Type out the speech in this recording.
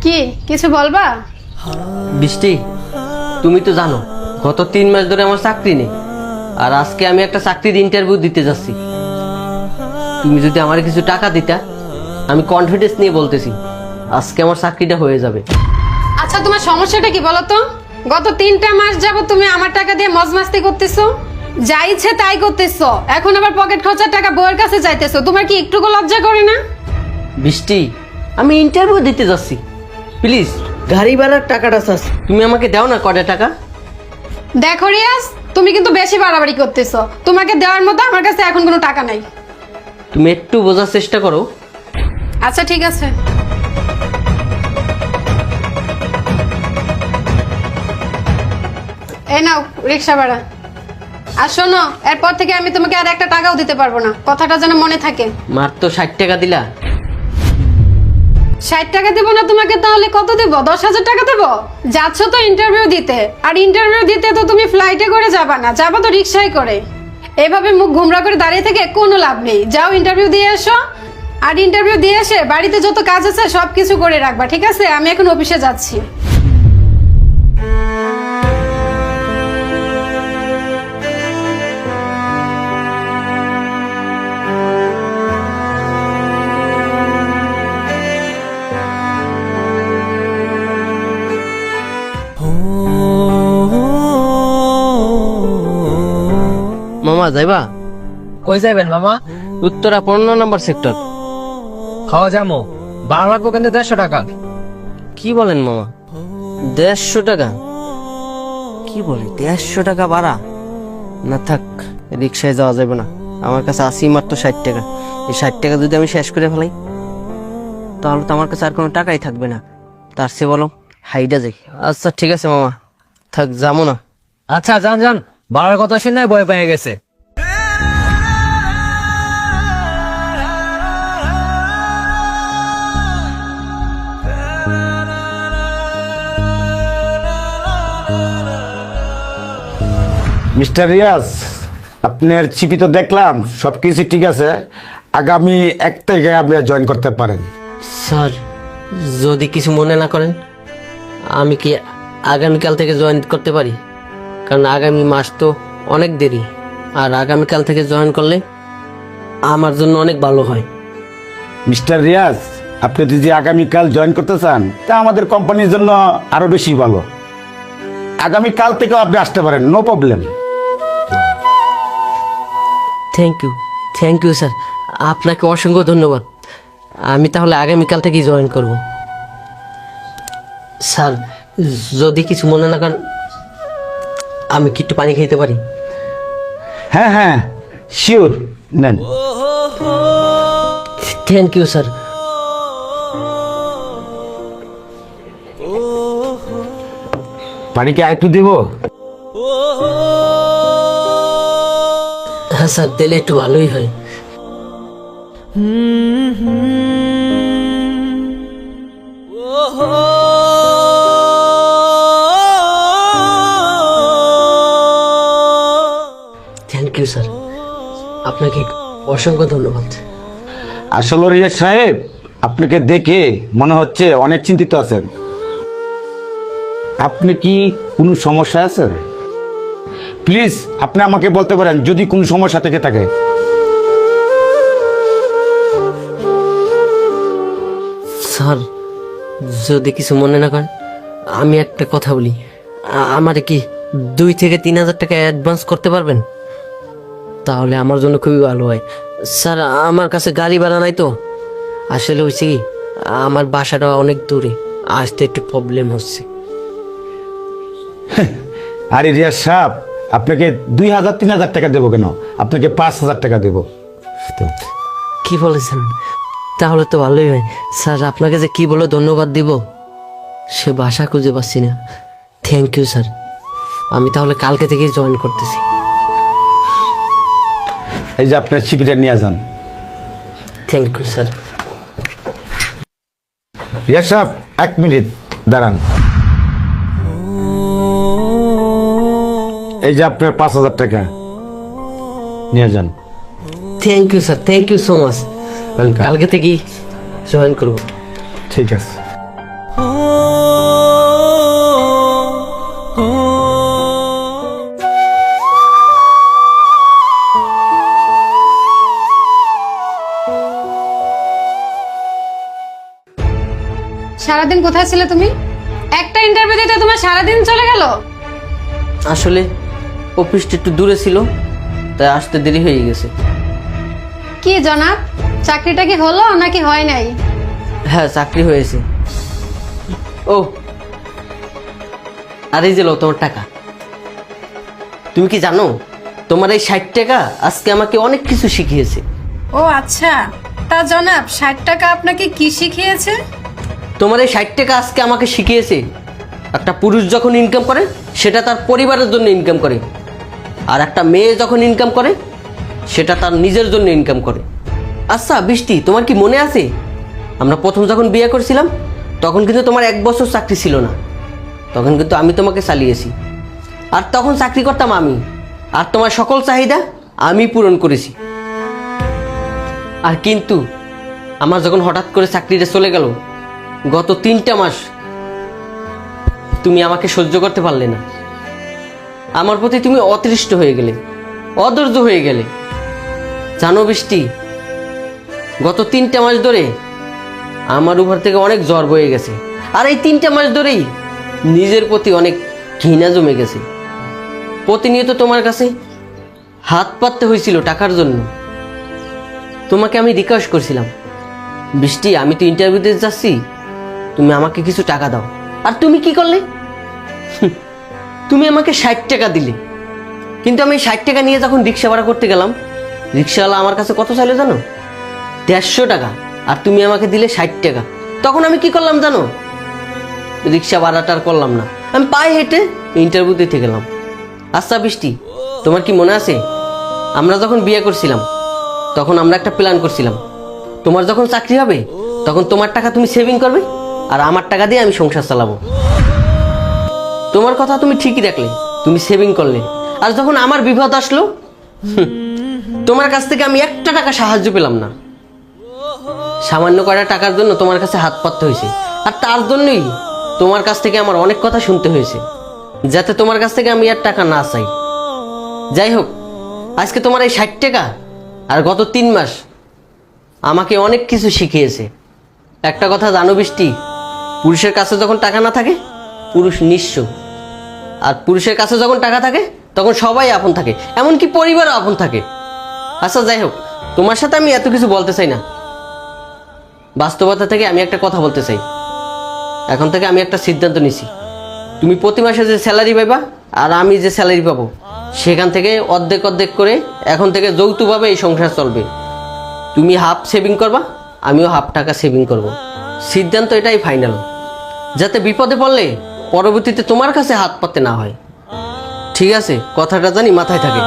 কি কিছু বলবা? বৃষ্টি, তুমি তো জানো গত 3 মাস ধরে আমার চাকরি নেই, আর আজকে আমি একটা চাকরির ইন্টারভিউ দিতে যাচ্ছি। তুমি যদি আমার কিছু টাকা দিতা, আমি কনফিডেন্স নিয়ে বলতেছি আজকে আমার চাকরিটা হয়ে যাবে। আচ্ছা, তোমার সমস্যাটা কি বলো তো? গত 3টা মাস যাবত তুমি আমার টাকা দিয়ে মজমাস্তি করতেছো, যা ইচ্ছে তাই করতেছো, এখন আবার পকেট খরচার টাকা বউয়ের কাছে চাইতেছো। তোমার কি একটুকু লজ্জা করে না? বৃষ্টি, আমি ইন্টারভিউ দিতে যাচ্ছি, প্লিজ গাড়ি ভাড়ার টাকাটা চাচ্ছি, তুমি আমাকে দাও না কটা টাকা। দেখো রিয়াজ, তুমি কিন্তু বেশি বাড়াবাড়ি করতেছো। তোমাকে দেওয়ার মতো আমার কাছে এখন কোনো টাকা নাই। তুমি একটু বোঝার চেষ্টা করো। আচ্ছা ঠিক আছে, এই নাও রিক্সা ভাড়া। আর শোনো, এরপর থেকে আমি তোমাকে আর একটা টাকাও দিতে পারবো না, কথাটা যেন মনে থাকে। মাত্র 60 টাকা দিলা। 60 টাকা দেবো না তোমাকে, তাহলে কত দেবো? 10,000 টাকা দেবো? যাচ্ছ তো ইন্টারভিউ দিতে, আর ইন্টারভিউ দিতে তো তুমি ফ্লাইটে করে যাবা না, যাবা তো রিক্সায় করে। এভাবে মুখ ঘুমরা করে দাঁড়িয়ে থেকে কোনো লাভ নেই। যাও ইন্টারভিউ দিয়ে এসো, আর ইন্টারভিউ দিয়ে এসে বাড়িতে যত কাজ আছে সব কিছু করে রাখবা, ঠিক আছে? আমি এখন অফিসে যাচ্ছি। মামা যাইবা? কই যাবেন মামা? উত্তরা 15 নম্বর সেক্টর। খাওয়া যাবো, ভাড়া লাগবো কিন্তু 150 টাকা। কি বলেন মামা? 150 টাকা? কি বলে 150 টাকা ভাড়া? না থাক, রিক্সায় যাওয়া যাবে না, আমার কাছে আসি মাত্র 60 টাকা। এই 60 টাকা যদি আমি শেষ করে ফেলাই, তাহলে তো আমার কাছে আর কোনো টাকাই থাকবে না। তার চেয়ে বলো হাইডা যাই। আচ্ছা ঠিক আছে মামা, থাক যাবো না। আচ্ছা যান যান, ভাড়ার কথা শুনে ভয় পেয়ে গেছে। মিস্টার রিয়াজ, আপনার চিপি তো দেখলাম, সবকিছু ঠিক আছে। আগামী 1 তারিখে আপনি জয়েন করতে পারেন। স্যার, যদি কিছু মনে না করেন, আমি কি আগামীকাল থেকে জয়েন করতে পারি? কারণ আগামী মাস তো অনেক দেরি, আর আগামীকাল থেকে জয়েন করলে আমার জন্য অনেক ভালো হয়। মিস্টার রিয়াজ, আপনি যদি আগামীকাল জয়েন করতে চান, তা আমাদের কোম্পানির জন্য আরো বেশি ভালো। আগামীকাল থেকেও আপনি আসতে পারেন, no problem. Thank you sir, আপনাকে অসংখ্য ধন্যবাদ। আমি তাহলে আগামীকাল থেকেই জয়েন করব। স্যার, যদি কিছু মনে না করেন, আমি কি একটু পানি খেতে পারি? হ্যাঁ হ্যাঁ, শিওর, নেন। Thank you sir. পানি কি আরেকটু দেবো? হ্যাঁ স্যার, দিলে একটু ভালোই হয়। থ্যাংক ইউ স্যার, আপনাকে অসংখ্য ধন্যবাদ। আসলে রিয়াজ সাহেব, আপনাকে দেখে মনে হচ্ছে অনেক চিন্তিত আছেন। আপনি কি কোনো সমস্যা আছে? প্লিজ আপনি আমাকে বলতে পারেন যদি কোনো সমস্যা থেকে থাকে। স্যার, যদি কিছু মনে না করেন, আমি একটা কথা বলি। আমার কি 2 থেকে 3,000 টাকা অ্যাডভান্স করতে পারবেন? তাহলে আমার জন্য খুবই ভালো হয়। স্যার, আমার কাছে গাড়ি ভাড়া নাই তো। আসলে হয়েছে কি, আমার বাসাটা অনেক দূরে, আসতে একটু প্রবলেম হচ্ছে। আরে রিয়াজ সাহেব, আপনাকে 2,000-3,000 টাকা দেবো কেন? আপনাকে 5,000 টাকা দেবো। কি বলেছেন? তাহলে তো ভালোই হয়। স্যার, আপনাকে যে কি বলে ধন্যবাদ দিব সে ভাষা খুঁজে পাচ্ছি না। থ্যাংক ইউ স্যার, আমি তাহলে কালকে থেকেই জয়েন করতেছি। এই যে আপনার চিঠিটা নিয়ে যান। Thank you sir. রিয়াজ সাহেব, 1 মিনিট দাঁড়ান। এই যে আপনার 5,000 টাকা নিয়ে যান। Thank you sir, thank you so much. কালকে থেকেই জয়েন করবো। ঠিক আছে। সারাদিন কোথায় ছিলে তুমি? একটা ইন্টারভিউ দিতে তোমার সারাদিন চলে গেল। আসলে অফিসটা একটু দূরে ছিল, তাই আসতে দেরি হয়ে গেছে। কি জনাব, চাকরিটা কি হলো নাকি হয় নাই? হ্যাঁ, চাকরি হয়েছে। ও, আর এই যে লো তোমার টাকা। তুমি কি জানো তোমার এই 60 টাকা আজকে আমাকে অনেক কিছু শিখিয়েছে। ও আচ্ছা, তা জনাব 60 টাকা আপনাকে কি শিখিয়েছে? তোমার এই 60 টাকা আজকে আমাকে শিখিয়েছে একটা পুরুষ যখন ইনকাম করে সেটা তার পরিবারের জন্য ইনকাম করে, আর একটা মেয়ে যখন ইনকাম করে সেটা তার নিজের জন্য ইনকাম করে। আচ্ছা বৃষ্টি, তোমার কি মনে আছে আমরা প্রথম যখন বিয়ে করছিলাম তখন কিন্তু তোমার 1 বছর চাকরি ছিল না, তখন কিন্তু আমি তোমাকে চালিয়েছি। আর তখন চাকরি করতাম আমি, আর তোমার সকল চাহিদা আমি পূরণ করেছি। আর কিন্তু আমার যখন হঠাৎ করে চাকরিটা চলে গেল, গত 3টা মাস তুমি আমাকে সহ্য করতে পারলে না। আমার প্রতি তুমি অতৃষ্ট হয়ে গেলে, অধৈর্য হয়ে গেলে। জানো বৃষ্টি, গত 3টা মাস ধরে আমার উপর থেকে অনেক জ্বর বয়ে গেছে, আর এই 3টা মাস ধরেই নিজের প্রতি অনেক ঘৃণা জমে গেছে। প্রতিনিয়ত তোমার কাছে হাত পাততে হয়েছিল টাকার জন্য। তোমাকে আমি রিকোয়েস্ট করছিলাম, বৃষ্টি আমি তো ইন্টারভিউ দিতে যাচ্ছি, তুমি আমাকে কিছু টাকা দাও। আর তুমি কি করলে? তুমি আমাকে 60 টাকা দিলে, কিন্তু আমি 60 টাকা নিয়ে যখন রিক্সা ভাড়া করতে গেলাম, রিক্সাওয়ালা আমার কাছে কত চাইলো জানো? 150 টাকা। আর তুমি আমাকে দিলে 60 টাকা। তখন আমি কি করলাম জানো? রিক্সা ভাড়াটা আর করলাম না, আমি পায়ে হেঁটে ইন্টারভিউ দিতে গেলাম। আচ্ছা বৃষ্টি, তোমার কি মনে আছে আমরা যখন বিয়ে করছিলাম তখন আমরা একটা প্ল্যান করছিলাম, তোমার যখন চাকরি হবে তখন তোমার টাকা তুমি সেভিং করবে, আর আমার টাকা দিয়ে আমি সংসার চালাবো। তোমার কথা তুমি ঠিকই রাখলে, তুমি সেভিং করলে। আর যখন আমার বিপদ আসলো, তোমার কাছ থেকে আমি 1টা টাকা সাহায্য পেলাম না। সামান্য কয়টা টাকার জন্য তোমার কাছে হাত পাততে হয়েছে, আর তার জন্যই তোমার কাছ থেকে আমার অনেক কথা শুনতে হয়েছে, যাতে তোমার কাছ থেকে আমি আর টাকা না চাই। যাই হোক, আজকে তোমার এই 60 টাকা আর গত 3 মাস আমাকে অনেক কিছু শিখিয়েছে। একটা কথা জানো বৃষ্টি, পুরুষের কাছে যখন টাকা না থাকে পুরুষ নিঃস্ব, আর পুরুষের কাছে যখন টাকা থাকে তখন সবাই আপন থাকে, এমনকি পরিবারও আপন থাকে। আচ্ছা যাই হোক, তোমার সাথে আমি এত কিছু বলতে চাই না, বাস্তবতা থেকে আমি একটা কথা বলতে চাই। এখন থেকে আমি একটা সিদ্ধান্ত নিছি, তুমি প্রতি মাসে যে স্যালারি পাইবা আর আমি যে স্যালারি পাবো সেখান থেকে অর্ধেক অর্ধেক করে এখন থেকে যৌথভাবে এই সংসার চলবে। তুমি হাফ সেভিং করবা, আমিও হাফ টাকা সেভিং করব। সিদ্ধান্ত এটাই ফাইনাল, যাতে বিপদে পড়লে পরবর্তীতে তোমার কাছে হাত পাততে না হয়। ঠিক আছে, কথাটা জানি মাথায় থাকে।